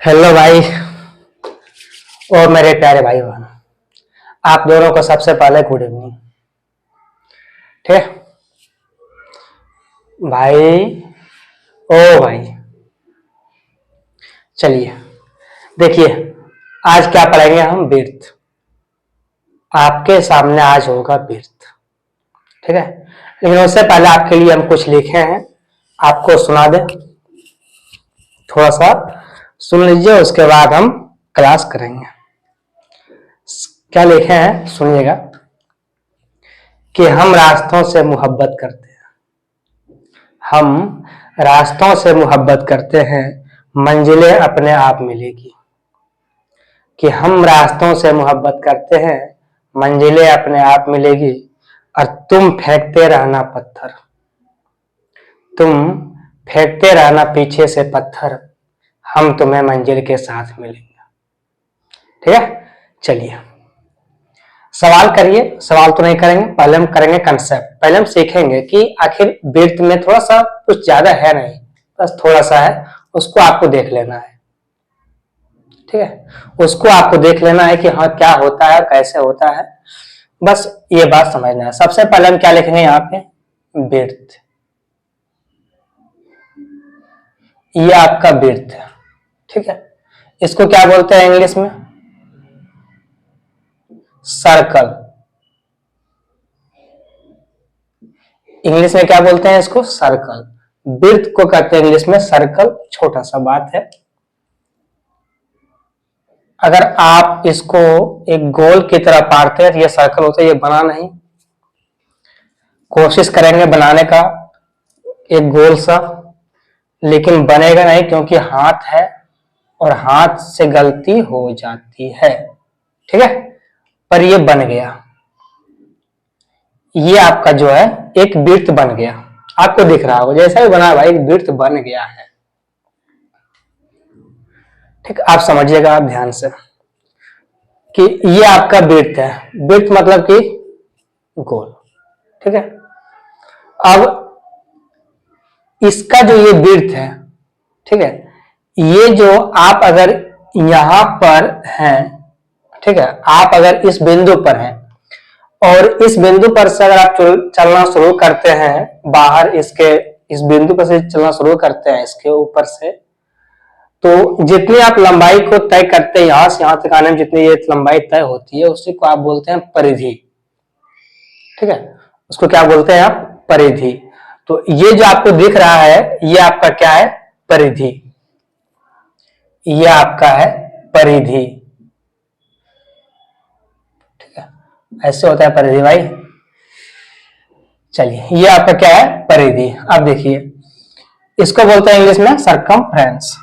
Hello भाई और मेरे प्यारे भाई बहन। आप दोनों को सबसे पहले गुड इवनिंग। ठीक है भाई। ओ भाई चलिए देखिए, आज क्या पढ़ेंगे हम? बिर्थ। आपके सामने आज होगा बिर्थ। ठीक है, लेकिन उससे पहले आपके लिए हम कुछ लिखे हैं, आपको सुना दें। थोड़ा सा सुन लीजिए, उसके बाद हम क्लास करेंगे। क्या लिखे हैं सुनिएगा कि हम रास्तों से मोहब्बत करते हैं। हम रास्तों से मोहब्बत करते हैं, मंजिलें अपने आप मिलेगी। कि हम रास्तों से मोहब्बत करते हैं, मंजिलें अपने आप मिलेगी। और तुम फेंकते रहना पत्थर, तुम फेंकते रहना पीछे से पत्थर, हम तुम्हें मंजिल के साथ मिलेंगे। ठीक है, चलिए सवाल करिए। सवाल तो नहीं करेंगे, पहले हम करेंगे कंसेप्ट। पहले हम सीखेंगे कि आखिर बिर्थ में थोड़ा सा कुछ ज्यादा है नहीं, बस थोड़ा सा है, उसको आपको देख लेना है। ठीक है, उसको आपको देख लेना है कि हाँ क्या होता है और कैसे होता है, बस ये बात समझना है। सबसे पहले हम क्या लिखेंगे यहाँ पे? बिर्थ। ये आपका बिर्थ है। ठीक है, इसको क्या बोलते हैं इंग्लिश में? सर्कल। इंग्लिश में क्या बोलते हैं इसको? सर्कल। बिर्थ को कहते हैं इंग्लिश में सर्कल। छोटा सा बात है, अगर आप इसको एक गोल की तरह पाड़ते हैं तो ये सर्कल होता है, ये बना नहीं। कोशिश करेंगे बनाने का एक गोल सा, लेकिन बनेगा नहीं क्योंकि हाथ है और हाथ से गलती हो जाती है। ठीक है, पर ये बन गया। ये आपका जो है एक वृत्त बन गया, आपको दिख रहा होगा जैसा भी बना भाई, एक वृत्त बन गया है। ठीक, आप समझिएगा आप ध्यान से कि ये आपका वृत्त है। वृत्त मतलब कि गोल। ठीक है, अब इसका जो ये वृत्त है, ठीक है, ये जो आप अगर यहां पर हैं, ठीक है, आप अगर इस बिंदु पर हैं और इस बिंदु पर से अगर आप चलना शुरू करते हैं बाहर, इसके इस बिंदु पर से चलना शुरू करते हैं इसके ऊपर से, तो जितनी आप लंबाई को तय करते हैं यहां से यहां तक आने में जितनी ये लंबाई तय होती है उसी को आप बोलते हैं परिधि। ठीक है, उसको क्या बोलते हैं आप? परिधि। तो ये जो आपको दिख रहा है ये आपका क्या है? परिधि। ये आपका है परिधि। ठीक है, ऐसे होता है परिधि भाई। चलिए, ये आपका क्या है? परिधि। अब देखिए, इसको बोलते हैं इंग्लिश में सरकमफ्रेंस।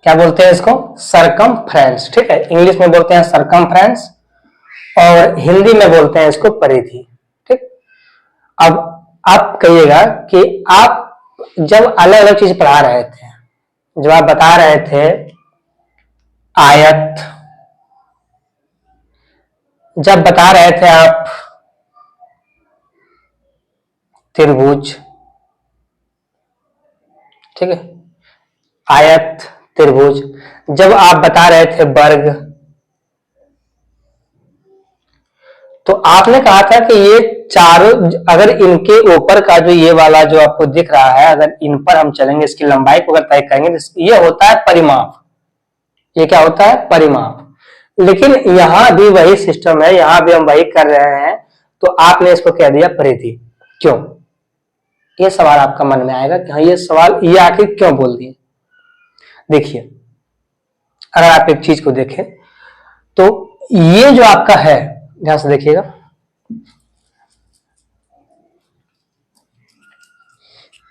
क्या बोलते हैं इसको? सरकमफ्रेंस। ठीक है, इंग्लिश में बोलते हैं सरकमफ्रेंस और हिंदी में बोलते हैं इसको परिधि। ठीक, अब आप कहिएगा कि आप जब अलग अलग चीज पढ़ा रहे थे, जब आप बता रहे थे आयत, जब बता रहे थे आप त्रिभुज, ठीक है, आयत त्रिभुज, जब आप बता रहे थे वर्ग, तो आपने कहा था कि ये चारों, अगर इनके ऊपर का जो ये वाला जो आपको दिख रहा है, अगर इन पर हम चलेंगे, इसकी लंबाई को अगर तय करेंगे तो ये होता है परिमाप। ये क्या होता है? परिमाप। लेकिन यहां भी वही सिस्टम है, यहां भी हम वही कर रहे हैं, तो आपने इसको कह दिया परिधि। क्यों? ये सवाल आपका मन में आएगा कि हाँ ये सवाल ये आखिर क्यों बोल दिए। देखिए, अगर आप एक चीज को देखें तो ये जो आपका है, ध्यान से देखिएगा,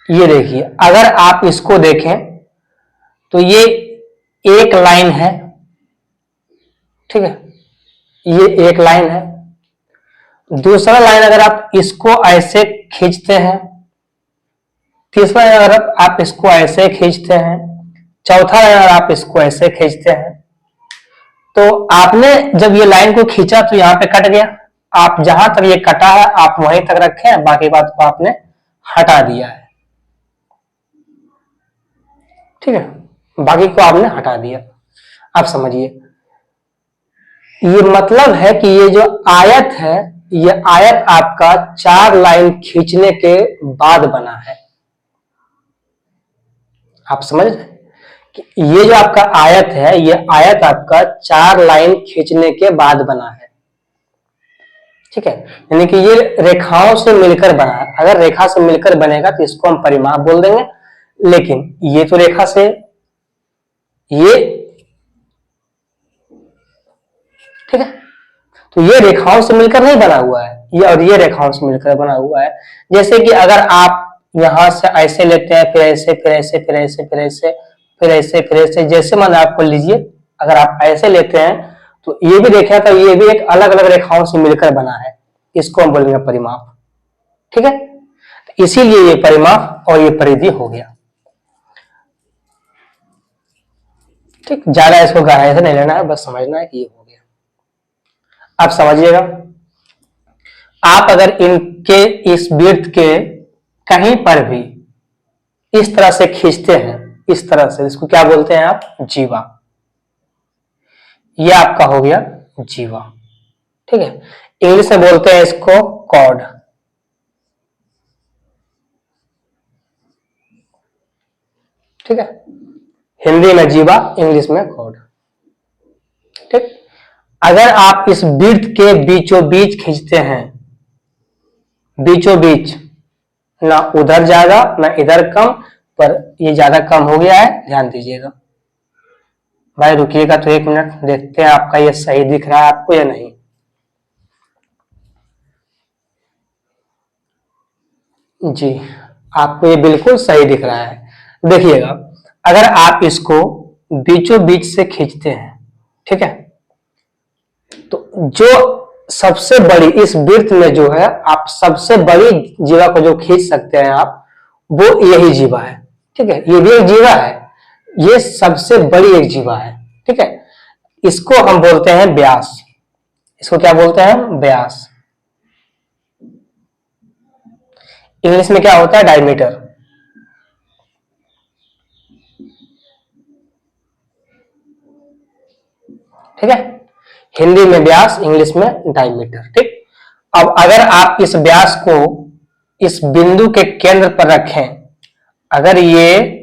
ये देखिए, अगर आप इसको देखें तो ये एक लाइन है। ठीक है, ये एक लाइन है। दूसरा लाइन अगर आप इसको ऐसे खींचते हैं, तीसरा लाइन अगर आप इसको ऐसे खींचते हैं, चौथा लाइन अगर आप इसको ऐसे खींचते हैं, तो आपने जब ये लाइन को खींचा तो यहाँ पे कट गया, आप जहां तक ये कटा है आप वहीं तक रखे हैं, बाकी बात को आपने हटा दिया है, ठीक है, बाकी को आपने हटा दिया। आप समझिए, ये मतलब है कि ये जो आयत है, ये आयत आपका 4 लाइन खींचने के बाद बना है। आप समझ रहे हैं कि ये जो आपका आयत है, ये आयत आपका 4 लाइन खींचने के बाद बना है, ठीक है, यानी कि ये रेखाओं से मिलकर बना है। अगर रेखा से मिलकर बनेगा तो इसको हम परिमाप बोल देंगे, लेकिन ये तो रेखा से, ये, ठीक है, तो ये रेखाओं से मिलकर नहीं बना हुआ है, ये और ये रेखाओं से मिलकर बना हुआ है। जैसे कि अगर आप यहां से ऐसे लेते हैं, फिर ऐसे, फिर ऐसे, फिर ऐसे, फिर ऐसे, फिर ऐसे, फिर ऐसे, जैसे मान आपको लीजिए, अगर आप ऐसे लेते हैं तो ये भी देखा था, ये भी एक अलग अलग रेखाओं से मिलकर बना है, इसको हम बोलेंगे परिमाप, ठीक है, तो इसीलिए ये परिमाप और ये परिधि हो गया, ठीक। ज्यादा इसको गहराई से नहीं लेना है, बस समझना है कि ये हो गया। आप समझिएगा, आप अगर इनके इस वृत्त के कहीं पर भी इस तरह से खींचते हैं, इस तरह से, इसको क्या बोलते हैं आप, जीवा, ये आपका हो गया जीवा, ठीक है। इंग्लिश में बोलते हैं इसको कॉर्ड, ठीक है, हिंदी में जीवा, इंग्लिश में कॉर्ड, ठीक। अगर आप इस वृत्त के बीचों बीच खींचते हैं, बीचों बीच, ना उधर ज्यादा ना इधर कम, पर ये ज्यादा कम हो गया है, ध्यान दीजिएगा भाई। रुकिएगा तो 1 मिनट, देखते हैं आपका ये सही दिख रहा है आपको या नहीं। जी, आपको ये बिल्कुल सही दिख रहा है। देखिएगा, अगर आप इसको बीचों बीच से खींचते हैं, ठीक है, तो जो सबसे बड़ी इस वृत्त में जो है, आप सबसे बड़ी जीवा को जो खींच सकते हैं आप, वो यही जीवा है, ठीक है, ये भी एक जीवा है, ये सबसे बड़ी एक जीवा है, ठीक है। इसको हम बोलते हैं व्यास, इसको क्या बोलते हैं, व्यास। इंग्लिश में क्या होता है, डायमीटर, ठीक है, हिंदी में व्यास, इंग्लिश में डायमीटर, ठीक। अब अगर आप इस व्यास को इस बिंदु के केंद्र पर रखें, अगर ये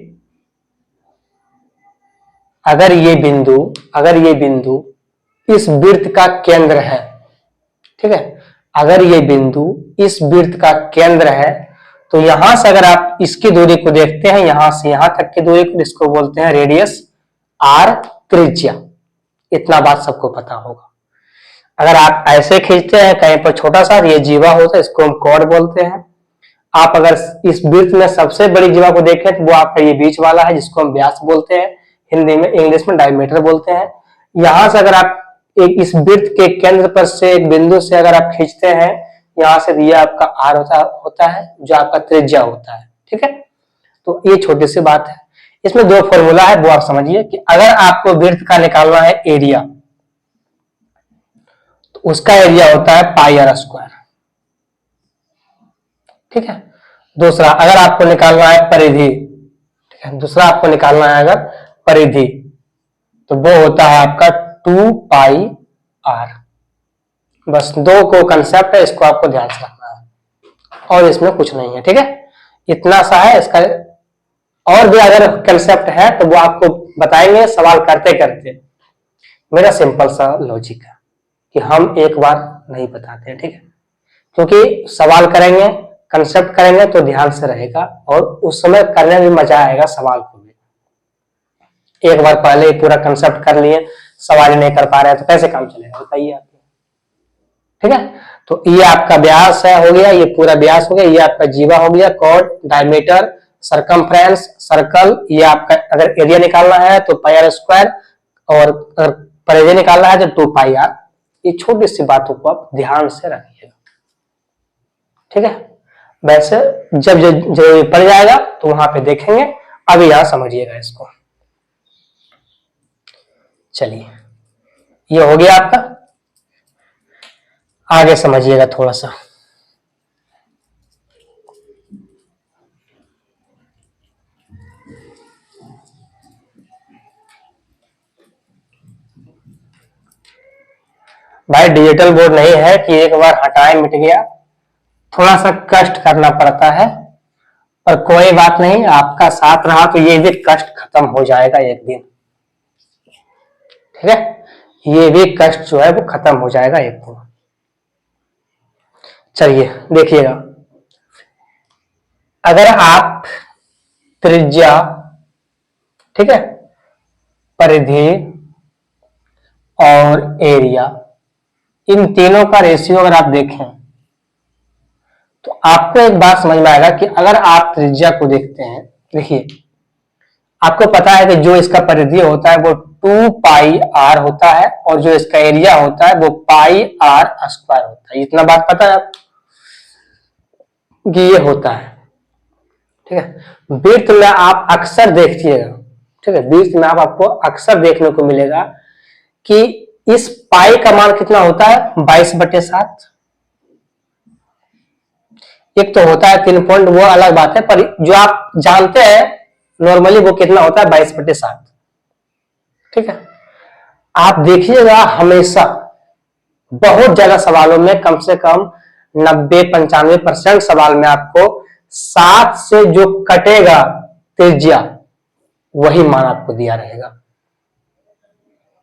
बिंदु इस वृत्त का केंद्र है, ठीक है, अगर ये बिंदु इस वृत्त का केंद्र है, तो यहां से अगर आप इसकी दूरी को देखते हैं, यहां से यहां तक की दूरी को, इसको बोलते हैं रेडियस, आर त्रिज्या। इतना बात सबको पता होगा। अगर आप ऐसे खींचते हैं कहीं पर छोटा सा, ये जीवा होता है, इसको हम कॉर्ड बोलते हैं। आप अगर इस वृत्त में सबसे बड़ी जीवा को देखें तो वो आपका ये बीच वाला है, जिसको हम व्यास बोलते हैं, हिंदी में, इंग्लिश में डायमीटर बोलते हैं। यहां से अगर आप एक इस वृत्त के केंद्र पर से एक बिंदु से अगर आप खींचते हैं, यहां से ये आपका आर होता है, जो आपका त्रिज्या होता है, ठीक है। तो ये छोटी सी बात है। इसमें 2 फॉर्मूला है, वो आप समझिए कि अगर आपको वृत्त का निकालना है एरिया, तो उसका एरिया होता है पाई आर स्क्वायर, ठीक है। दूसरा, अगर आपको निकालना है परिधि, ठीक है, दूसरा आपको निकालना है अगर परिधि, तो वो होता है आपका 2 पाई आर। बस 2 को कंसेप्ट है, इसको आपको ध्यान से रखना है और इसमें कुछ नहीं है, ठीक है, इतना सा है इसका। और भी अगर कंसेप्ट है तो वो आपको बताएंगे सवाल करते करते। मेरा सिंपल सा लॉजिक है कि हम एक बार नहीं बताते हैं, ठीक है, क्योंकि सवाल करेंगे, कंसेप्ट करेंगे तो ध्यान से रहेगा और उस समय करने में मजा आएगा सवाल को भी। एक बार पहले ही पूरा कंसेप्ट कर लिए, सवाल ही नहीं कर पा रहे हैं तो कैसे काम चलेगा, बताइए आप, ठीक है। तो ये आपका व्यास है, हो गया, ये पूरा व्यास हो गया, ये आपका जीवा हो गया, कॉर्ड, डायमीटर, सरकमफ्रेंस, सर्कल, ये आपका अगर एरिया निकालना है तो पाई आर स्क्वायर, और अगर परिधि निकालना है तो 2 पाई आर। ये छोटी सी बातों को आप ध्यान से रखिएगा, ठीक है। वैसे जब जरूरी पड़ जाएगा तो वहां पे देखेंगे, अभी यहां समझिएगा इसको। चलिए, ये हो गया आपका। आगे समझिएगा थोड़ा सा। भाई डिजिटल बोर्ड नहीं है कि एक बार हटाए मिट गया, थोड़ा सा कष्ट करना पड़ता है, पर कोई बात नहीं, आपका साथ रहा तो ये भी कष्ट खत्म हो जाएगा एक दिन। ठीक है, ये भी कष्ट जो है वो खत्म हो जाएगा एक दिन। चलिए देखिएगा, अगर आप त्रिज्या, ठीक है, परिधि और एरिया, इन तीनों का रेशियो अगर आप देखें तो आपको एक बात समझ में आएगा कि अगर आप त्रिज्या को देखते हैं, देखिए आपको पता है कि जो इसका परिधि होता है वो 2 पाई आर होता है और जो इसका एरिया होता है वो पाई आर स्क्वायर होता है। इतना बात पता है कि ये होता है। ठीक है, वृत्त में आप अक्सर देखिएगा, ठीक है, वृत्त में आपको अक्सर देखने को मिलेगा कि इस पाई का मान कितना होता है, 22/7। एक तो होता है 3 पॉइंट, वो अलग बात है, पर जो आप जानते हैं नॉर्मली वो कितना होता है, 22/7। ठीक है, आप देखिएगा हमेशा बहुत ज्यादा सवालों में कम से कम 90-95% सवाल में आपको 7 से जो कटेगा त्रिज्या वही मान आपको दिया रहेगा।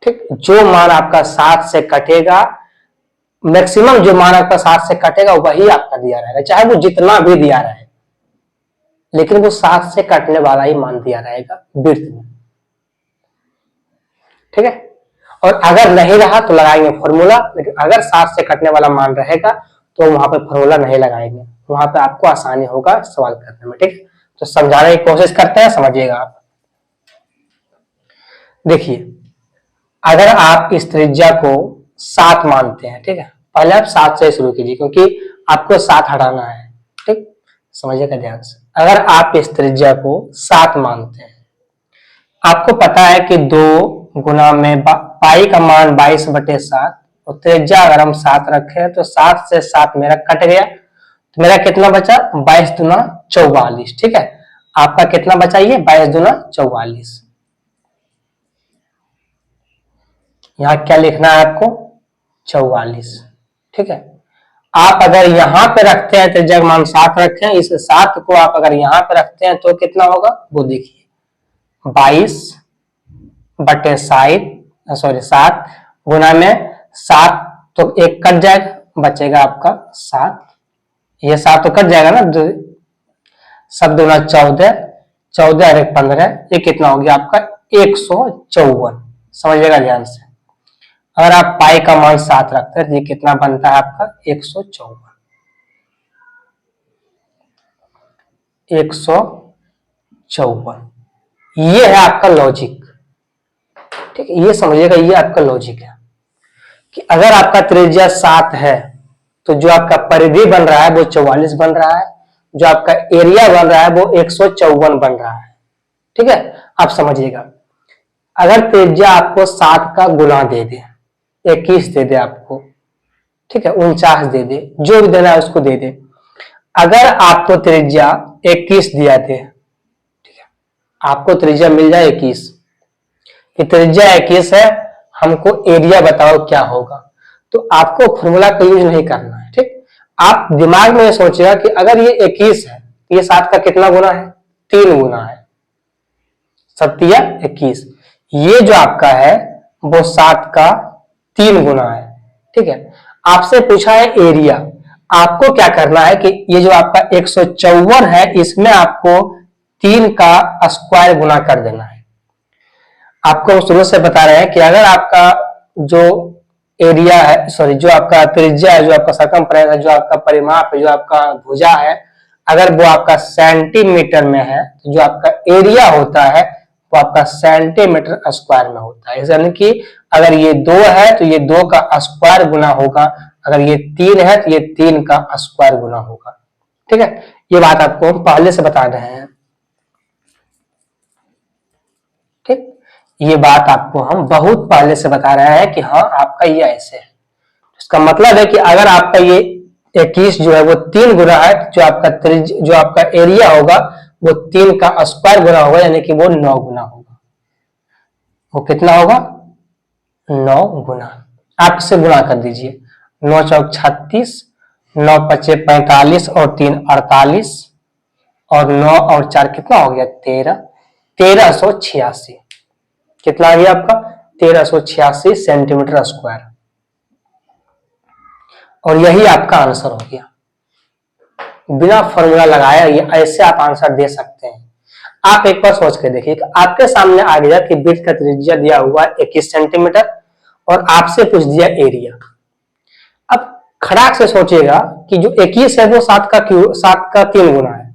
ठीक, जो मान आपका 7 से कटेगा, मैक्सिमम जो मान आपका 7 से कटेगा वही आपका दिया रहेगा, चाहे वो जितना भी दिया रहे, लेकिन वो 7 से कटने वाला ही मान दिया रहेगा वृत्त में। ठीक है, और अगर नहीं रहा तो लगाएंगे फॉर्मूला, लेकिन अगर 7 से कटने वाला मान रहेगा तो वहां पे फॉर्मूला नहीं लगाएंगे, वहां पे आपको आसानी होगा सवाल करने में। ठीक, तो समझाने की कोशिश करते हैं, समझिएगा आप। देखिए, अगर आप इस त्रिज्या को 7 मानते हैं, ठीक है, पहले आप 7 से शुरू कीजिए क्योंकि आपको 7 हटाना है। ठीक, समझिएगा ध्यान से। अगर आप इस त्रिज्या को 7 मानते हैं, आपको पता है कि 2 गुना में पाई का मान 22/7 और त्रिज्या अगर हम 7 रखे तो 7 से 7 मेरा कट गया, तो मेरा कितना बचा, 22 दूना 44। ठीक है, आपका कितना बचा, ये 22 दूना 44। यहाँ क्या लिखना है आपको, 44। ठीक है, आप अगर यहाँ पे रखते हैं त्रिज्या का मान 7 रखे हैं, इस 7 को आप अगर यहाँ पे रखते हैं तो कितना होगा, वो देखिए 22/7 गुना में 7, तो 1 कट जाएगा, बचेगा आपका 7। ये 7 तो कट जाएगा ना, 7 दूना 14, 14 और 1 15, ये कितना हो गया आपका 154। समझिएगा ध्यान से, अगर आप पाई का मान 7 रखते हैं तो ये कितना बनता है आपका 154। 154, ये है आपका लॉजिक। ठीक है, ये समझिएगा, ये आपका लॉजिक है कि अगर आपका त्रिज्या 7 है तो जो आपका परिधि बन रहा है वो 44 बन रहा है, जो आपका एरिया बन रहा है वो 154 बन रहा है। ठीक है, आप समझिएगा, अगर त्रिज्या आपको 7 का गुना दे दे, 21 दे दे आपको, ठीक है, 49 दे दे, जो भी देना है उसको दे दे, अगर आपको त्रिज्या 21 दिया दे, ठीक है, आपको त्रिज्या मिल जाए 21, कि त्रिज्या 21 है, हमको एरिया बताओ क्या होगा, तो आपको फॉर्मूला का यूज नहीं करना है। ठीक, आप दिमाग में सोचिएगा कि अगर ये 21 है, ये 7 का कितना गुना है, 3 गुना है, 7 या 21, ये जो आपका है वो 7 का 3 गुना है। ठीक है, आपसे पूछा है एरिया, आपको क्या करना है कि ये जो आपका 154 है इसमें आपको 3 का स्क्वायर गुना कर देना है। आपको शुरू से बता रहे हैं कि अगर आपका जो एरिया है, सॉरी, जो आपका त्रिज्या है, जो आपका सरकमफ्रेंस है, जो आपका परिमाप है, जो आपका भुजा है, अगर वो आपका सेंटीमीटर में है तो जो आपका एरिया होता है वो आपका सेंटीमीटर स्क्वायर में होता है। यानी कि अगर ये 2 है तो ये 2 का स्क्वायर गुना होगा, अगर ये 3 है तो ये 3 का स्क्वायर गुना होगा। ठीक है, ये बात आपको हम पहले से बता रहे हैं। ठीक, ये बात आपको हम बहुत पहले से बता रहे हैं कि हाँ आपका ये ऐसे है। इसका मतलब है कि अगर आपका ये 21 जो है वो 3 गुना है, जो आपका एरिया होगा वो 3 का स्क्वायर गुना होगा, यानी कि वो 9 गुना होगा। वो कितना होगा? 9 गुना। आप इसे गुणा कर दीजिए, 9 चौक 36, 9 पचे 45 और 3 48 और 9 और 4 कितना हो गया? 13, 1386। कितना आ गया आपका? 1386 सेंटीमीटर स्क्वायर। और यही आपका आंसर हो गया। बिना फॉर्मूला लगाए ये ऐसे आप आंसर दे सकते हैं। आप एक बार सोच के देखिए कि आपके सामने आ गया कि वृत्त का त्रिज्या दिया हुआ 21 सेंटीमीटर और आपसे पूछ दिया एरिया। अब खड़ाक से सोचिएगा कि जो 21 है वो 7 का 3 गुना है,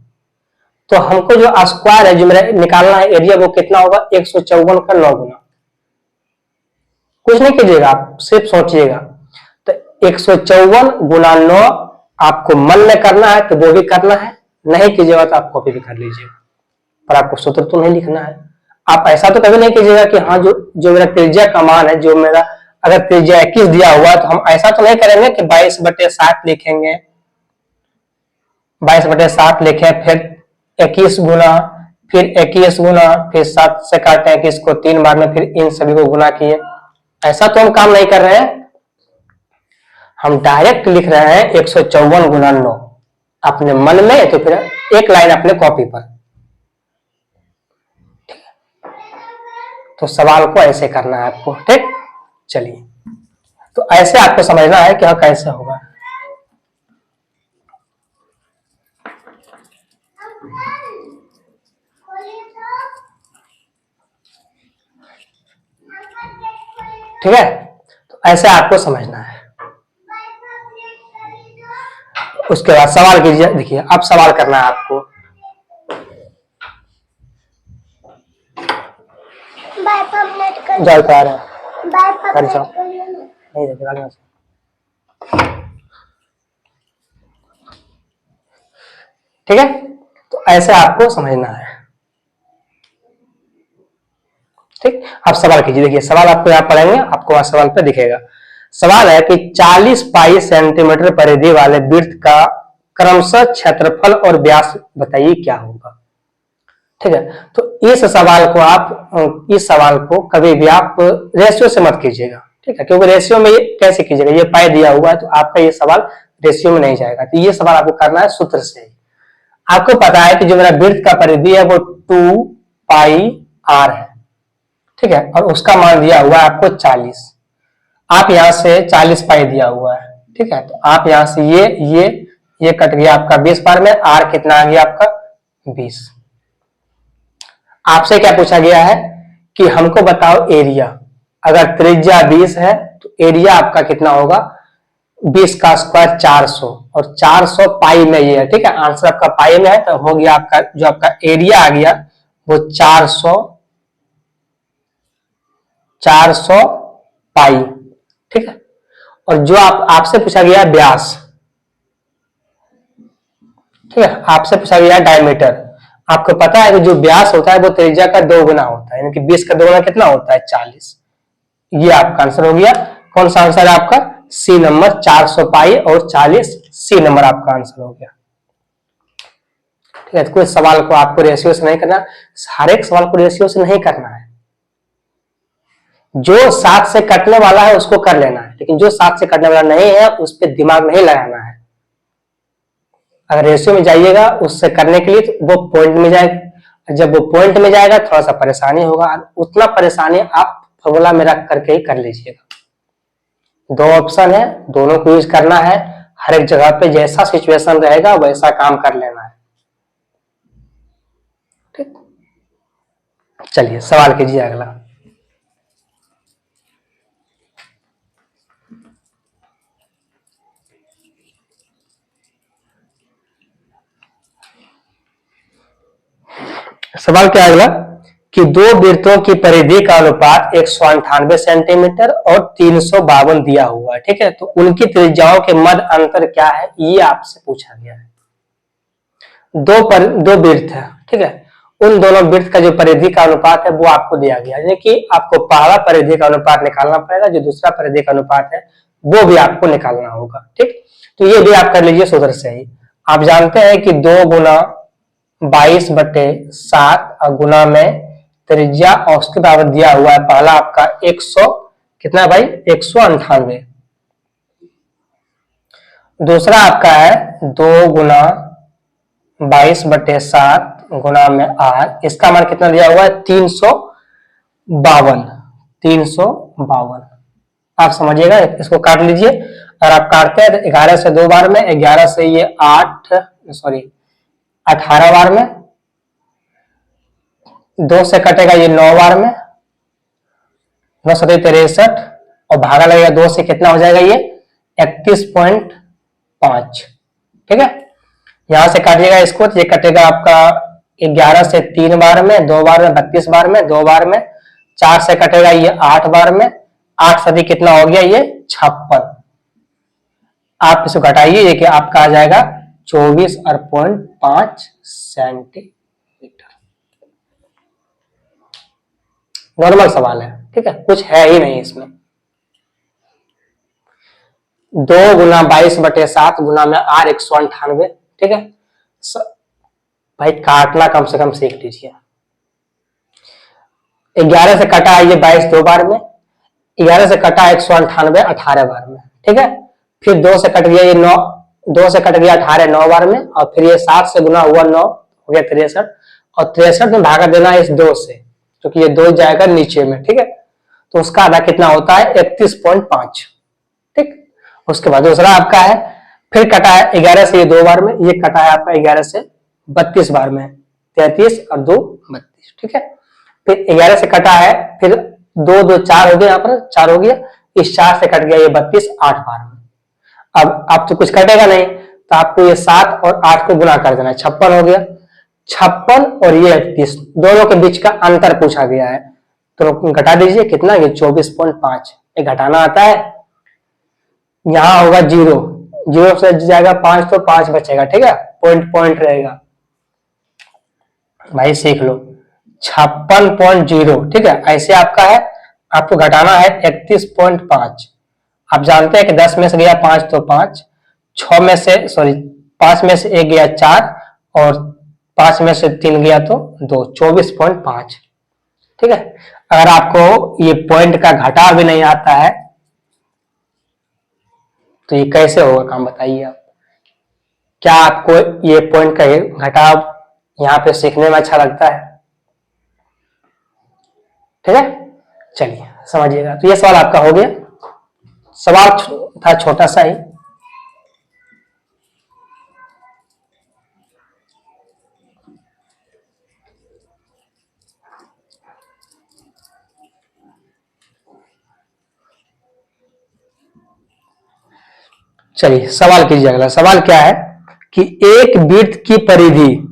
तो हमको जो स्क्वायर है जो मेरा निकालना है एरिया, वो कितना होगा? 154 का 9 गुना। कुछ नहीं कीजिएगा, आप सिर्फ सोचिएगा। तो 154 गुना 9 आपको मन में करना है तो वो भी करना है, नहीं कीजिएगा तो आप कॉपी भी कर लीजिएगा, पर आपको सूत्र तो नहीं लिखना है। आप ऐसा तो कभी नहीं कीजिएगा कि हाँ जो मेरा त्रिज्या का मान है, जो मेरा अगर त्रिज्या 21 दिया हुआ है तो हम ऐसा तो नहीं करेंगे कि 22/7 लिखेंगे, 22/7 लिखे, फिर 21 गुना, फिर 21 गुना, फिर 7 से काटे 21 को 3 बार में, फिर इन सभी को गुना किए। ऐसा तो हम काम नहीं कर रहे हैं। हम डायरेक्ट लिख रहे हैं 154 गुना 9 अपने मन में, तो फिर एक लाइन अपने कॉपी पर। तो सवाल को ऐसे करना है आपको, ठीक? चलिए, तो ऐसे आपको समझना है कि हाँ कैसे होगा। ठीक है, तो ऐसे आपको समझना है। उसके बाद सवाल कीजिए। देखिए अब सवाल करना है आपको। जाओ आ रहे हैं, जाओ नहीं देखिए। ठीक है, तो ऐसे आपको समझना है। ठीक, आप सवाल कीजिए। देखिए सवाल आपको यहाँ पढ़ेंगे, आपको वहां सवाल पे दिखेगा। सवाल है कि 40 पाई सेंटीमीटर परिधि वाले वृत्त का क्रमशः क्षेत्रफल और व्यास बताइए क्या होगा। ठीक है, तो इस सवाल को कभी भी आप रेशियो से मत कीजिएगा। ठीक है, क्योंकि रेशियो में ये कैसे कीजिएगा? ये पाई दिया हुआ है तो आपका ये सवाल रेशियो में नहीं जाएगा। तो ये सवाल आपको करना है सूत्र से। आपको पता है कि जो मेरा वृत्त का परिधि है वो 2 पाई r है। ठीक है, और उसका मान दिया हुआ है आपको 40। आप यहां से 40 पाई दिया हुआ है। ठीक है, तो आप यहां से ये कट गया आपका 20 पार में, r कितना आ गया आपका? 20। आपसे क्या पूछा गया है कि हमको बताओ एरिया। अगर त्रिज्या 20 है तो एरिया आपका कितना होगा? 20 का स्क्वायर 400, और 400 पाई में ये है। ठीक है, आंसर आपका पाई में है, तो हो गया आपका जो आपका एरिया आ गया वो 400 पाई। ठीक है, और जो आपसे पूछा गया व्यास, ठीक है, आपसे पूछा गया डायमीटर। आपको पता है कि जो व्यास होता है वो त्रिज्या का 2 गुना होता है, यानी कि 20 का 2 गुना कितना होता है? 40। ये आपका आंसर हो गया। कौन सा आंसर है आपका? सी नंबर, 400 पाई और 40, सी नंबर आपका आंसर हो गया। ठीक है, तो कोई सवाल को आपको रेशियो से नहीं करना, हर एक सवाल को रेशियो से नहीं करना है। जो 7 से कटने वाला है उसको कर लेना है, लेकिन जो 7 से कटने वाला नहीं है उस पर दिमाग नहीं लगाना है। अगर रेशियो में जाइएगा उससे करने के लिए तो वो पॉइंट में जाएगा, जब वो पॉइंट में जाएगा थोड़ा सा परेशानी होगा, उतना परेशानी आप फॉर्मूला में रख करके ही कर लीजिएगा। 2 ऑप्शन है, दोनों को यूज करना है। हर एक जगह पे जैसा सिचुएशन रहेगा वैसा काम कर लेना है। ठीक, चलिए सवाल कीजिए अगला। सवाल क्या अगला कि 2 वृत्तों की परिधि का अनुपात 198 सेंटीमीटर और 352 दिया हुआ है। ठीक है, तो उनकी त्रिज्याओं के मध्य अंतर क्या है, ये आपसे पूछा गया है। दो वृत्त है। ठीक है, उन दोनों वृत्त का जो परिधि का अनुपात है वो आपको दिया गया, यानी कि आपको पहला परिधि का अनुपात निकालना पड़ेगा, जो दूसरा परिधि का अनुपात है वो भी आपको निकालना होगा। ठीक, तो ये भी आप कर लीजिए सूत्र से ही। आप जानते हैं कि 2 गुना 22/7 और गुना में त्रिज्या और उसके बराबर दिया हुआ है पहला आपका 100 कितना भाई 198, दूसरा आपका है 2 गुना 22/7 गुना में 8, इसका मान कितना दिया हुआ है 352। आप समझिएगा, इसको काट लीजिए। अगर आप काटते हैं तो 11 से 2 बार में, 11 से ये 18 बार में, 2 से कटेगा ये 9 बार में, 9 7 63 और भागा लगेगा 2 से, कितना हो जाएगा ये 31.5। ठीक है, यहां से काटिएगा इसको तो ये कटेगा आपका 11 से 3 बार में, 2 बार में 32 बार में, 2 बार में, 4 से कटेगा ये 8 बार में, 8 सदी कितना हो गया ये 56। आप इसको घटाइए, ये कि आपका आ जाएगा 24.5 सेंटीमीटर। नॉर्मल सवाल है, ठीक है, कुछ है ही नहीं इसमें। 2 गुना 22/7 गुना में 198। ठीक है भाई, काटना कम से कम सीख लीजिए। 11 से कटा है ये 22 2 बार में, 11 से कटा 198 18 बार में। ठीक है, फिर 2 से कट गया ये 9, 2 से कट गया 18 9 बार में, और फिर ये 7 से गुना हुआ 9 हो गया 63, और 63 में भागा देना इस 2 से, क्योंकि ये 2 जाएगा नीचे में। ठीक है, तो उसका आधा कितना होता है 31.5। ठीक, उसके बाद दूसरा आपका है, फिर कटा है 11 से ये 2 बार में, ये कटा है आपका 11 से 32 बार में, 33 और 2 32। ठीक है, फिर 11 से कटा है, फिर 2 2 4 हो गया, यहाँ पर 4 हो गया, इस 4 से कट गया ये 32 8 बार में। अब तो कुछ कटेगा नहीं, तो आपको ये 7 और 8 को गुना कर देना है, 56 हो गया। 56 और ये 31 दोनों के बीच का अंतर पूछा गया है, तो घटा दीजिए कितना, ये 24.5। ये घटाना आता है, यहाँ होगा 0, 0 से जाएगा 5 तो 5 बचेगा। ठीक है, पॉइंट रहेगा, भाई सीख लो 56.0। ठीक है, ऐसे आपका है, आपको घटाना है 31.5। आप जानते हैं कि 10 में से गया 5 तो 5, 6 में से 5 में से 1 गया 4, और 5 में से 3 गया तो 2, 24.5। ठीक है, अगर आपको ये पॉइंट का घटा भी नहीं आता है तो ये कैसे होगा काम, बताइए आप। क्या आपको ये पॉइंट का घटाव यहाँ पे सीखने में अच्छा लगता है? ठीक है, चलिए समझिएगा। तो ये सवाल आपका हो गया, सवाल था छोटा सा ही। चलिए सवाल कीजिए। अगला सवाल क्या है कि एक वृत्त की परिधि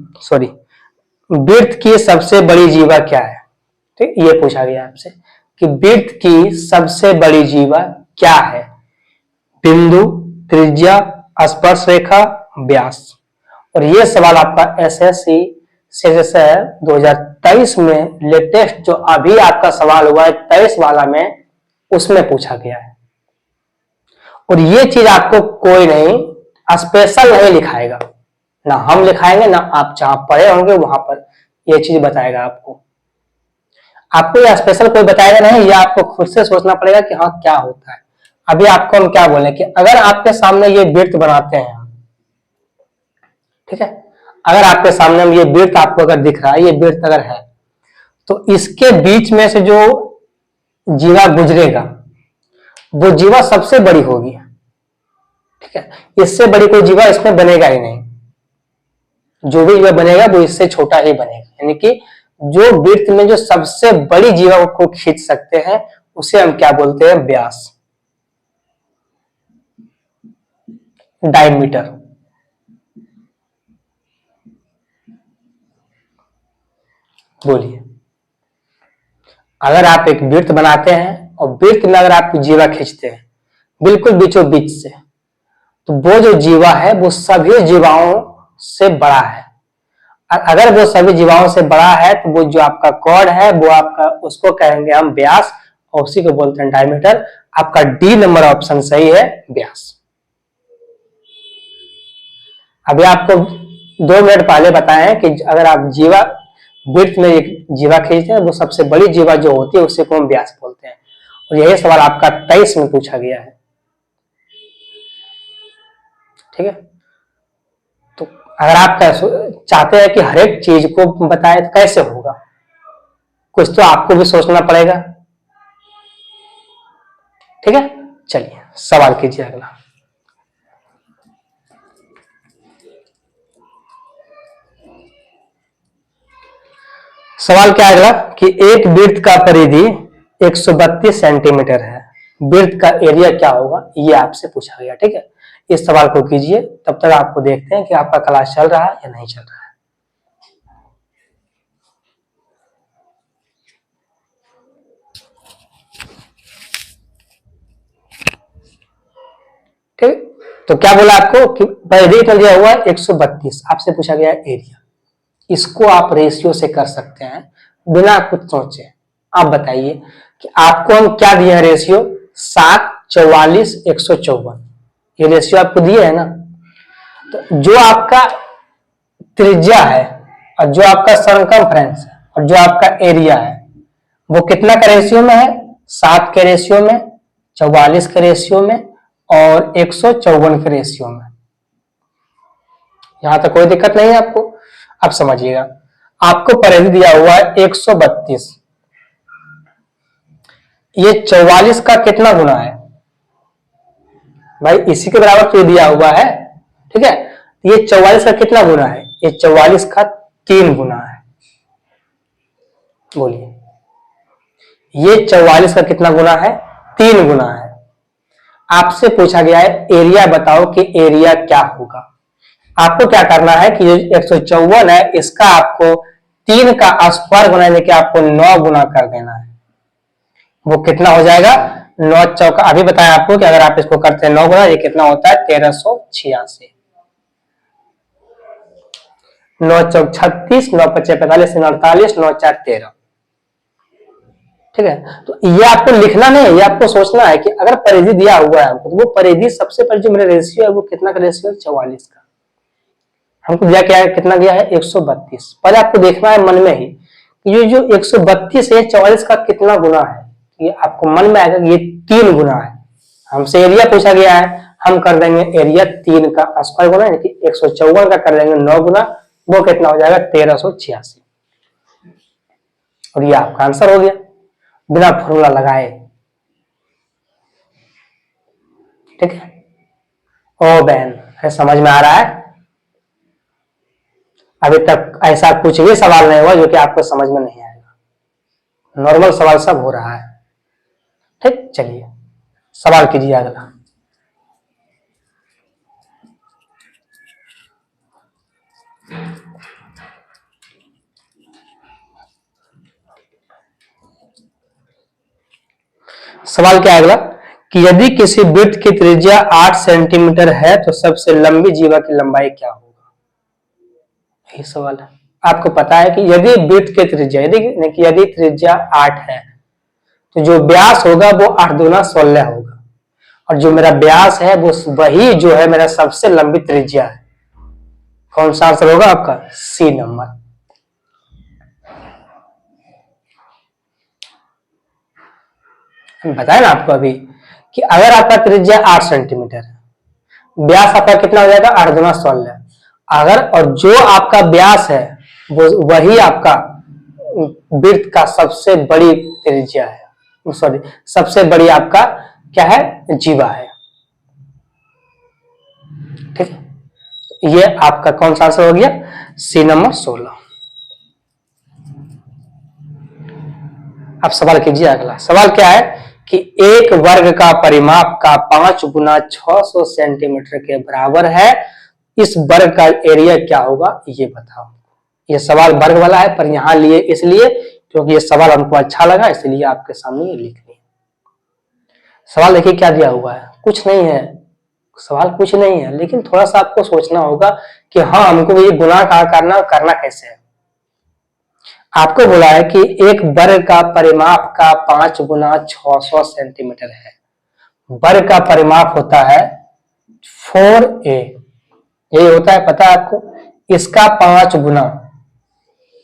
वृत्त की सबसे बड़ी जीवा क्या है। ठीक, ये पूछा गया आपसे कि वृत्त की सबसे बड़ी जीवा क्या है। बिंदु, त्रिज्या, स्पर्श रेखा, व्यास। और ये सवाल आपका एसएससी से 2023 में लेटेस्ट जो अभी आपका सवाल हुआ है 23 वाला में, उसमें पूछा गया है। और ये चीज आपको कोई नहीं स्पेशल नहीं लिखाएगा, ना हम लिखाएंगे, ना आप जहां पढ़े होंगे वहां पर ये चीज बताएगा आपको। आपको यह स्पेशल कोई बताएगा नहीं, या आपको खुद से सोचना पड़ेगा कि हाँ क्या होता है। अभी आपको हम क्या बोले कि अगर आपके सामने ये वृत्त बनाते हैं, ठीक है, अगर आपके सामने ये वृत्त आपको अगर दिख रहा है, ये वृत्त अगर है, तो इसके बीच में से जो जीवा गुजरेगा वो जीवा सबसे बड़ी होगी। ठीक है, इससे बड़ी कोई जीवा इसमें बनेगा ही नहीं, जो भी जीवा बनेगा वो इससे छोटा ही बनेगा। यानी कि जो वृत्त में जो सबसे बड़ी जीवा को खींच सकते हैं उसे हम क्या बोलते हैं, व्यास, डायमीटर। बोलिए, अगर आप एक वृत्त बनाते हैं और वृत्त में अगर आप जीवा खींचते हैं बिल्कुल बीचों बीच से, तो वो जो जीवा है वो सभी जीवाओं से बड़ा है। अगर वो सभी जीवाओं से बड़ा है तो वो जो आपका कॉर्ड है वो आपका उसको कहेंगे हम व्यास, और उसी को बोलते हैं डायमीटर। आपका डी नंबर ऑप्शन सही है, व्यास। अभी आपको 2 मिनट पहले बताया है कि अगर आप जीवा वृत्त में एक जीवा खींचते हैं, वो सबसे बड़ी जीवा जो होती है उसी को हम व्यास बोलते हैं। और यही सवाल आपका 23 में पूछा गया है। ठीक है, तो अगर आप चाहते हैं कि हर एक चीज को बताएं तो कैसे होगा, कुछ तो आपको भी सोचना पड़ेगा। ठीक है, चलिए सवाल कीजिए अगला। सवाल क्या है अगला कि एक वृत्त का परिधि 132 सेंटीमीटर है, वृत्त का एरिया क्या होगा, ये आपसे पूछा गया। ठीक है, इस सवाल को कीजिए, तब तक आपको देखते हैं कि आपका क्लास चल रहा है या नहीं चल रहा है। ठीक, तो क्या बोला आपको कि परिधि का दिया हुआ है 132, आपसे पूछा गया है एरिया। इसको आप रेशियो से कर सकते हैं बिना कुछ सोचे। आप बताइए कि आपको हम क्या दिए हैं रेशियो, 7, 44, 154, ये रेशियो आपको दिए है ना। तो जो आपका त्रिज्या है और जो आपका सरकमफ्रेंस है और जो आपका एरिया है वो कितना का रेशियो में है, 7 के रेशियो में, 44 के रेशियो में और 154 के रेशियो में। यहां तक कोई दिक्कत नहीं है आपको। अब समझिएगा, आपको परिधि दिया हुआ है 132, ये 44 का कितना गुना है भाई, इसी के बराबर तो दिया हुआ है। ठीक है, ये 44 का कितना गुना है, ये 44 का 3 गुना है। बोलिए, ये 44 का कितना गुना है, 3 गुना है। आपसे पूछा गया है एरिया बताओ कि एरिया क्या होगा। आपको क्या करना है कि ये 154 है, इसका आपको 3 का स्क्वायर गुना यानी कि आपको 9 गुना कर देना है। वो कितना हो जाएगा, 9 चौका, अभी बताया आपको कि अगर आप इसको करते हैं 9 गुना, ये कितना होता है 1386। 9 चौक 36, 9 पचे 45, 9 48, 9 4 13। ठीक है, तो ये आपको लिखना नहीं है, ये आपको सोचना है कि अगर परिधि दिया हुआ है हमको, तो वो परिधि सबसे पहले जो मेरा रेशियो है वो कितना का रेशियो है, 44 का। हमको दिया क्या है, कितना दिया है 132। पहले आपको देखना है मन में ही ये जो 132 है 44 का कितना गुना है, ये आपको मन में आएगा ये 3 गुना है। हमसे एरिया पूछा गया है, हम कर देंगे एरिया 3 का स्क्वायर गुना यानी कि 154 का कर देंगे 9 गुना, वो कितना हो जाएगा 1386। और ये आपका आंसर हो गया बिना फॉर्मूला लगाए। ठीक है, ओ बहन, समझ में आ रहा है। अभी तक ऐसा कुछ भी सवाल नहीं हुआ जो कि आपको समझ में नहीं आएगा, नॉर्मल सवाल सब हो रहा है। ठीक, चलिए सवाल कीजिए अगला। सवाल क्या है अगला कि यदि किसी वृत्त की त्रिज्या 8 सेंटीमीटर है तो सबसे लंबी जीवा की लंबाई क्या होगा, यही सवाल है। आपको पता है कि यदि वृत्त की त्रिज्या यदि त्रिज्या 8 है तो जो व्यास होगा वो 8 दूना 16 होगा, और जो मेरा व्यास है वो वही जो है मेरा सबसे लंबी त्रिज्या है। कौन सा आंसर होगा आपका, सी नंबर। बताया ना आपको अभी कि अगर आपका त्रिज्या 8 सेंटीमीटर है, व्यास आपका कितना हो जाएगा 8 दूना 16, अगर और जो आपका व्यास है वो वही आपका वृत्त का सबसे बड़ी त्रिज्या है, सॉरी सबसे बड़ी आपका क्या है, जीवा है। ठीक है, ये आपका कौन सा आंसर हो गया, सी नंबर 16। अब सवाल कीजिए अगला। सवाल क्या है कि एक वर्ग का परिमाप का 5 गुना 600 सेंटीमीटर के बराबर है, इस वर्ग का एरिया क्या होगा ये बताओ। ये सवाल वर्ग वाला है पर यहां लिए इसलिए क्योंकि ये सवाल हमको अच्छा लगा, इसलिए आपके सामने ये लिख लिया। सवाल देखिए क्या दिया हुआ है, कुछ नहीं है, सवाल कुछ नहीं है, लेकिन थोड़ा सा आपको सोचना होगा कि हाँ हमको ये गुना कहाँ करना, करना कैसे है। आपको बोला है कि एक वर्ग का परिमाप का 5 गुना 600 सेंटीमीटर है। वर्ग का परिमाप होता है 4a, यही होता है, पता है आपको। इसका 5 गुना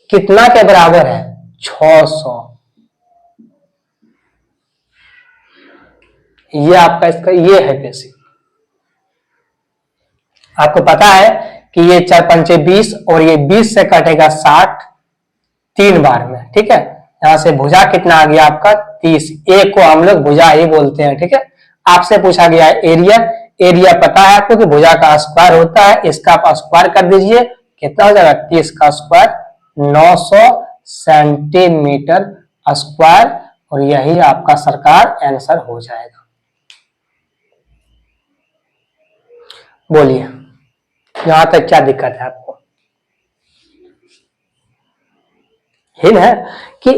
कितना के बराबर है? 600। ये आपका इसका ये है बेसिक। आपको पता है कि ये 4 पंचे 20 और ये 20 से कटेगा 60 3 बार में, ठीक है। यहां से भुजा कितना आ गया आपका? 30। एक को हम लोग भुजा ही बोलते हैं, ठीक है। आपसे पूछा गया है एरिया। एरिया पता है आपको कि भुजा का स्क्वायर होता है, इसका आप स्क्वायर कर दीजिए, कितना हो जाएगा? 30 का स्क्वायर 900 सेंटीमीटर स्क्वायर, और यही आपका सरकार आंसर हो जाएगा। बोलिए यहां तक क्या दिक्कत है आपको? हिंट है कि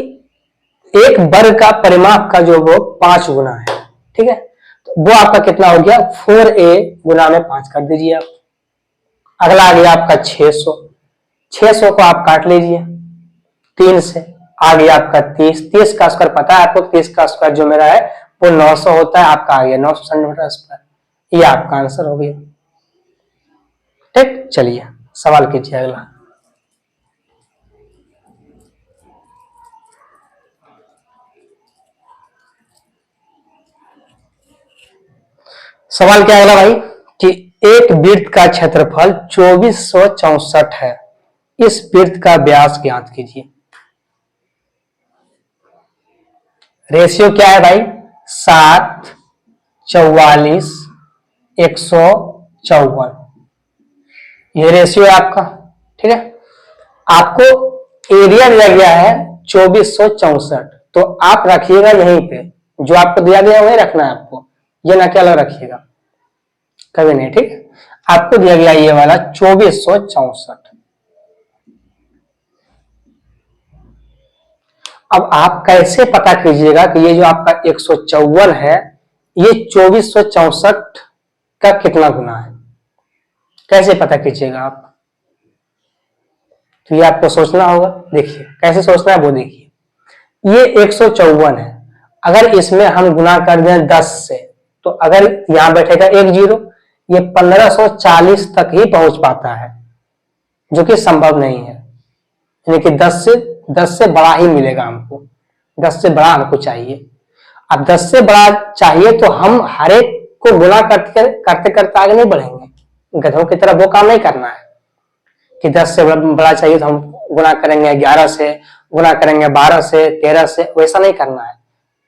एक वर्ग का परिमाप का जो वो 5 गुना है, ठीक है। तो वो आपका कितना हो गया? 4a गुना में 5 कर दीजिए आप। अगला आ गया आपका 600। 600 को आप काट लीजिए 3 से, आ गया आपका 30। 30 का स्क्वायर पता है आपको? 30 का स्क्वायर जो मेरा है वो 900 होता है, आपका आ गया 900 सेंटीमीटर स्क्वायर। ये आपका आंसर हो गया, ठीक। चलिए सवाल कीजिए अगला। सवाल क्या है भाई कि एक वृत्त का क्षेत्रफल 2464 है, इस वृत्त का व्यास ज्ञात कीजिए। रेशियो क्या है भाई? 7, 44, 154, ये रेशियो है आपका, ठीक है। आपको एरिया दिया गया है 2464, तो आप रखिएगा यहीं पे, जो आपको दिया गया है वही रखना है आपको, ये ना कि अलग रखिएगा कभी नहीं, ठीक है। आपको दिया गया ये वाला 2464। अब आप कैसे पता कीजिएगा कि ये जो आपका 154 है ये 2464 का कितना गुना है? कैसे पता कीजिएगा आप? तो ये आपको सोचना होगा। देखिए कैसे सोचना है वो देखिए। ये 154 है, अगर इसमें हम गुना कर दें 10 से, तो अगर यहां बैठेगा 1 0, ये 1540 तक ही पहुंच पाता है, जो कि संभव नहीं है। यानी कि 10 से बड़ा ही मिलेगा हमको, 10 से बड़ा हमको चाहिए। अब 10 से बड़ा चाहिए तो हम हर एक को गुना करते करते आगे नहीं बढ़ेंगे। गधों की तरह वो काम नहीं करना है कि 10 से बड़ा चाहिए तो हम गुना करेंगे 11 से, गुना करेंगे 12 से, 13 से, वैसा नहीं करना है।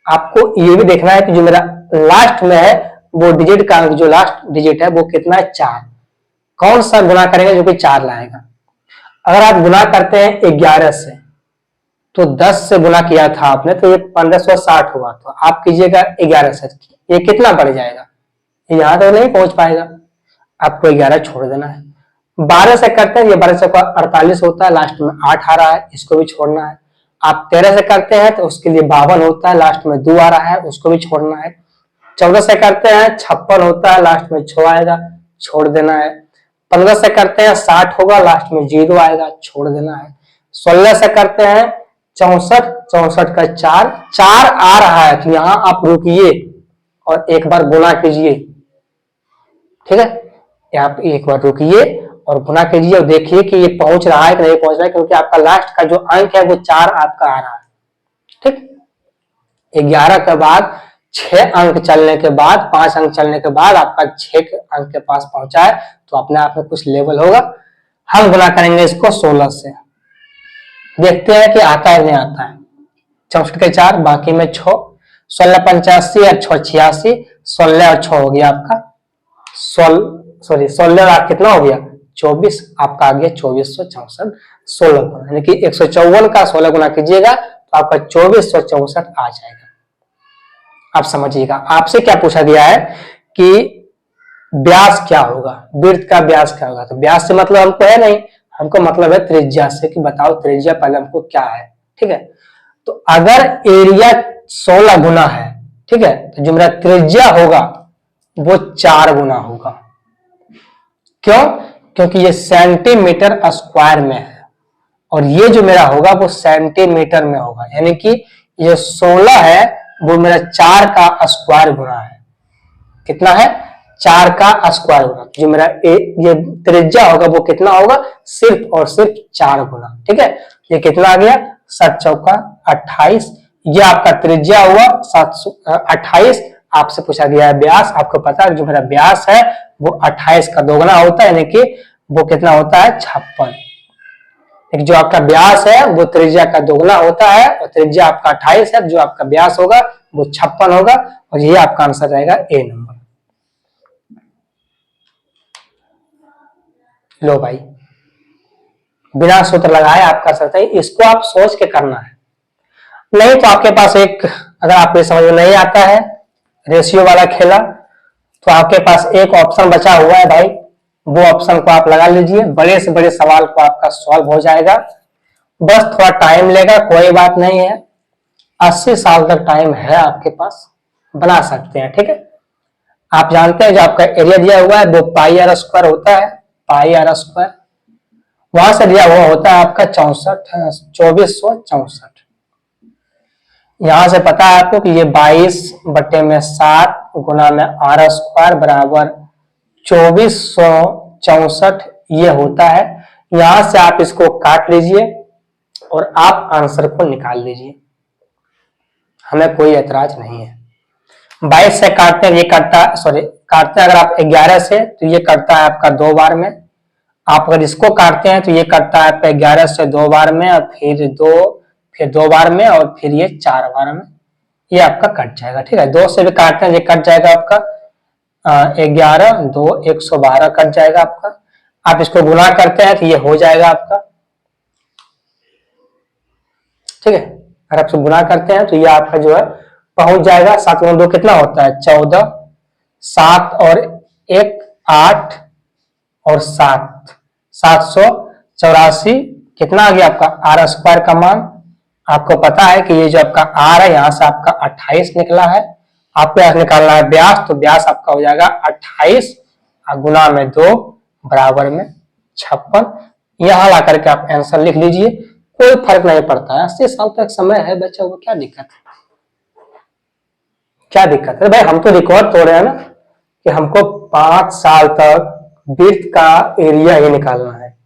आपको ये भी देखना है कि जो मेरा लास्ट में है वो डिजिट का अंक, जो लास्ट डिजिट है वो कितना है? 4। कौन सा गुना करेंगे जो कि 4 लाएगा? अगर आप गुना करते हैं 11 से, तो 10 से गुना किया था आपने तो ये 1560 हुआ, तो आप कीजिएगा 11 से, ये कितना बढ़ जाएगा? यहां तक नहीं पहुंच पाएगा, आपको 11 छोड़ देना है। 12 से करते हैं, ये 12 से 48 होता है, लास्ट में 8 आ रहा है, इसको भी छोड़ना है। आप 13 से करते हैं तो उसके लिए 52 होता है, लास्ट में 2 आ रहा है, उसको भी छोड़ना है। 14 से करते हैं 56 होता है, लास्ट में 6 आएगा, छोड़ देना है। 15 से करते हैं 60 होगा, लास्ट में 0 आएगा, छोड़ देना है। 16 से करते हैं 64, 64 का 4 आ रहा है, तो यहां आप रुकिए और एक बार गुना कीजिए, ठीक है। आप एक बार रुकिए और गुना कीजिए और देखिए कि ये पहुंच रहा है कि नहीं पहुंच रहा है, क्योंकि आपका लास्ट का जो अंक है वो 4 आपका आ रहा है, ठीक। 11 के बाद 6 अंक चलने के बाद, 5 अंक चलने के बाद आपका 6 अंक के पास पहुंचा है, तो अपने आप में कुछ लेवल होगा। हम गुना करेंगे इसको 16 से, देखते हैं कि आता है नहीं आता है। 64 के 4, बाकी में 6, 16 85 और 6 86, 16 और 6 हो गया आपका 16 और कितना हो गया? 24, आपका आ गया 2464 16 गुना, यानी कि 154 का 16 गुना कीजिएगा तो आपका 2464 आ जाएगा। आप समझिएगा, आपसे क्या पूछा गया है कि व्यास क्या होगा, वृत्त का व्यास क्या होगा। तो व्यास से मतलब हमको है नहीं, हमको मतलब है त्रिज्या से, कि बताओ त्रिज्या पहले हमको क्या है, ठीक है। तो अगर एरिया 16 गुना है, ठीक है, तो जो मेरा त्रिज्या होगा वो 4 गुना होगा। क्यों? क्योंकि ये सेंटीमीटर स्क्वायर में है और ये जो मेरा होगा वो सेंटीमीटर में होगा, यानी कि ये 16 है वो मेरा 4 का स्क्वायर गुना है। कितना है? 4 का स्क्वायर गुना। जो मेरा ये त्रिज्या होगा वो कितना होगा? सिर्फ और सिर्फ 4 गुना। ठीक है, ये कितना आ गया? 7 चौका 28। ये आपका त्रिज्या हुआ 728। आपसे पूछा गया है व्यास। आपको पता है जो मेरा व्यास है वो 28 का 2 गुना होता है, यानी कि वो कितना होता है? 56। जो आपका व्यास है वो त्रिज्या का 2 गुना होता है और त्रिज्या आपका 28 है, जो आपका व्यास होगा वो 56 होगा और ये आपका आंसर रहेगा ए नंबर। लो भाई, बिना सूत्र लगाए आप कर सकते हैं, इसको आप सोच के करना है। नहीं तो आपके पास एक, अगर आपको समझ में नहीं आता है रेशियो वाला खेला, तो आपके पास एक ऑप्शन बचा हुआ है भाई, वो ऑप्शन को आप लगा लीजिए। बड़े से बड़े सवाल को आपका सॉल्व हो जाएगा। बस थोड़ा टाइम लेगा, कोई बात नहीं है। 80 साल तक टाइम है आपके पास, बना सकते हैं। ठीक है, आप जानते हैं जो आपका एरिया दिया हुआ है वो पाई आर स्क्वायर होता है, पाई आर स्क्वायर। वहां से दिया हुआ होता है आपका 2464। यहां से पता है आपको कि ये 22/7 गुना में आर स्क्वायर बराबर 2464 ये होता है। यहां से आप इसको काट लीजिए और आप आंसर को निकाल लीजिए, हमें कोई ऐतराज नहीं है। 22 से काटते हैं, ये कटता, सॉरी काटते हैं अगर आप 11 से तो ये कटता है आपका 2 बार में। आप अगर इसको काटते हैं तो ये कटता है आपका 11 से 2 बार में और फिर 2 बार में और फिर ये 4 बार में, ये आपका कट जाएगा। ठीक है, 2 से भी काटते हैं ये कट जाएगा आपका 11 2 112 कट जाएगा आपका। आप इसको गुना करते हैं तो ये हो जाएगा आपका। ठीक है, अगर आप गुना करते हैं तो ये आपका जो है पहुंच जाएगा। 7 गुना 2 कितना होता है? 14। 7 और 1 8 और 7 784। कितना आ गया आपका? आर स्क्वायर का मान। आपको पता है कि ये जो आपका आर है यहाँ से आपका 28 निकला है। आपको यहाँ निकालना है व्यास, तो व्यास आपका हो जाएगा 28 गुना में 2 बराबर में 56। यहाँ ला करके आप आंसर लिख लीजिए, कोई फर्क नहीं पड़ता है। 80 साल तक समय है बच्चा को, क्या दिक्कत है? क्या दिक्कत है भाई? हम तो रिकॉर्ड तोड़ रहे हैं ना कि हमको 5 साल तक वृत्त का एरिया ही निकालना है,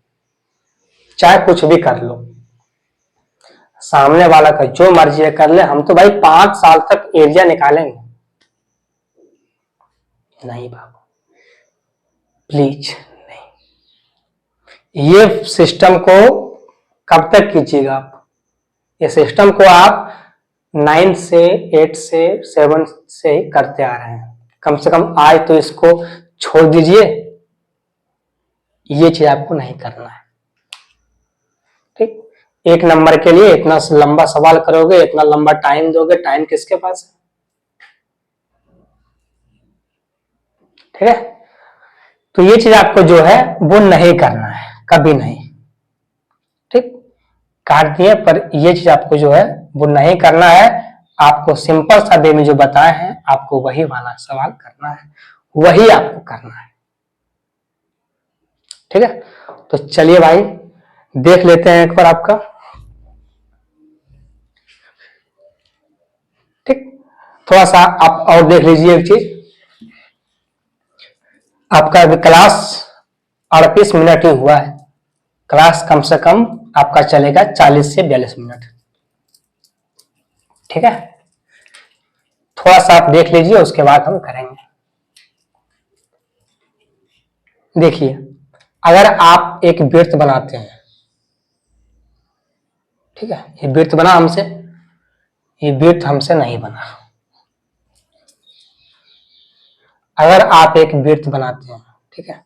चाहे कुछ भी कर लो, सामने वाला का जो मर्जी है कर ले। हम तो भाई 5 साल तक एरिया निकालेंगे। नहीं बाबू, प्लीज नहीं। ये सिस्टम को कब तक कीजिएगा आप? ये सिस्टम को आप 9 से 8 से 7 से ही करते आ रहे हैं। कम से कम आज तो इसको छोड़ दीजिए, ये चीज आपको नहीं करना है। ठीक, 1 नंबर के लिए इतना लंबा सवाल करोगे, इतना लंबा टाइम दोगे, टाइम किसके पास है? ठीक है, तो ये चीज आपको जो है वो नहीं करना है, कभी नहीं। ठीक, काट दिए, पर ये चीज आपको जो है वो नहीं करना है। आपको सिंपल सा वे में जो बताए हैं आपको वही वाला सवाल करना है, वही आपको करना है। ठीक है, तो चलिए भाई देख लेते हैं एक बार आपका। ठीक, थोड़ा सा आप और देख लीजिए एक चीज। आपका अभी क्लास 38 मिनट ही हुआ है। क्लास कम से कम आपका चलेगा 40 से 42 मिनट। ठीक है, थोड़ा सा आप देख लीजिए, उसके बाद हम करेंगे। देखिए, अगर आप एक वृत्त बनाते हैं, ठीक है, ये वृत्त बना हमसे, ये वृत्त हमसे नहीं बना। अगर आप एक वृत्त बनाते हैं, ठीक है,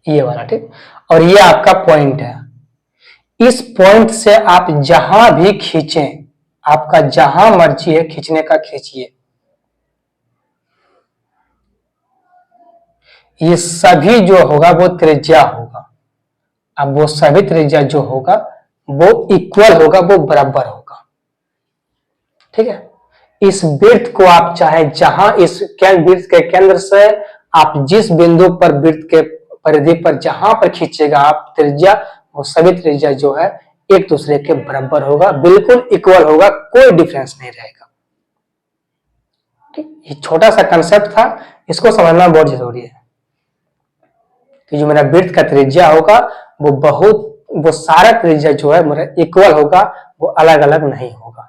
ये वाला, ठीक, और ये आपका पॉइंट है। इस पॉइंट से आप जहां भी खींचें, आपका जहां मर्जी है खींचने का खींचिए, ये सभी जो होगा वो त्रिज्या होगा। अब वो सभी त्रिज्या जो होगा वो इक्वल होगा, वो बराबर होगा। ठीक है, इस वृत्त को आप चाहे जहां इस वृत्त के केंद्र से आप जिस बिंदु पर वृत्त के परिधि पर जहां पर खींचेगा आप त्रिज्या, वो सभी त्रिज्या जो है एक दूसरे के बराबर होगा, बिल्कुल इक्वल होगा, कोई डिफरेंस नहीं रहेगा। ठीक, ये छोटा सा कंसेप्ट था, इसको समझना बहुत जरूरी है कि जो मेरा वृत्त का त्रिज्या होगा वो सारा त्रिज्या जो है मेरा इक्वल होगा, वो अलग अलग नहीं होगा।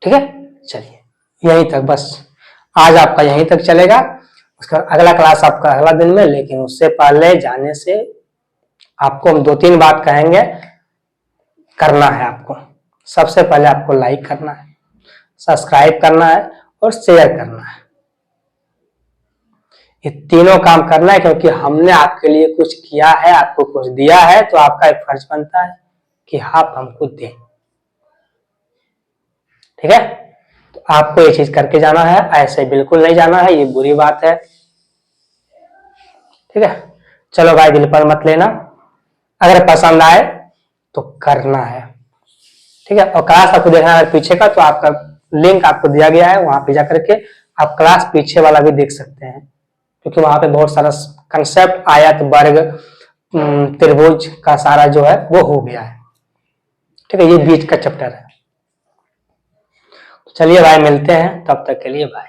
ठीक है, चलिए यहीं तक, बस आज आपका यहीं तक चलेगा। उसका अगला क्लास आपका अगला दिन में, लेकिन उससे पहले जाने से आपको हम 2-3 बात कहेंगे करना है। आपको सबसे पहले आपको लाइक करना है, सब्सक्राइब करना है और शेयर करना है। ये तीनों काम करना है, क्योंकि हमने आपके लिए कुछ किया है, आपको कुछ दिया है, तो आपका एक फर्ज बनता है कि आप हमको दें। ठीक है, तो आपको ये चीज करके जाना है, ऐसे बिल्कुल नहीं जाना है, ये बुरी बात है। ठीक है, चलो भाई दिल पर मत लेना, अगर पसंद आए तो करना है। ठीक है, और क्लास आपको देखना है पीछे का, तो आपका लिंक आपको दिया गया है, वहां पे जाकर के आप क्लास पीछे वाला भी देख सकते हैं, क्योंकि वहां पे बहुत सारा कंसेप्ट, आयत, वर्ग, त्रिभुज का सारा जो है वो हो गया है। ठीक है, ये बीच का चैप्टर है। चलिए भाई मिलते हैं, तब तक के लिए बाय।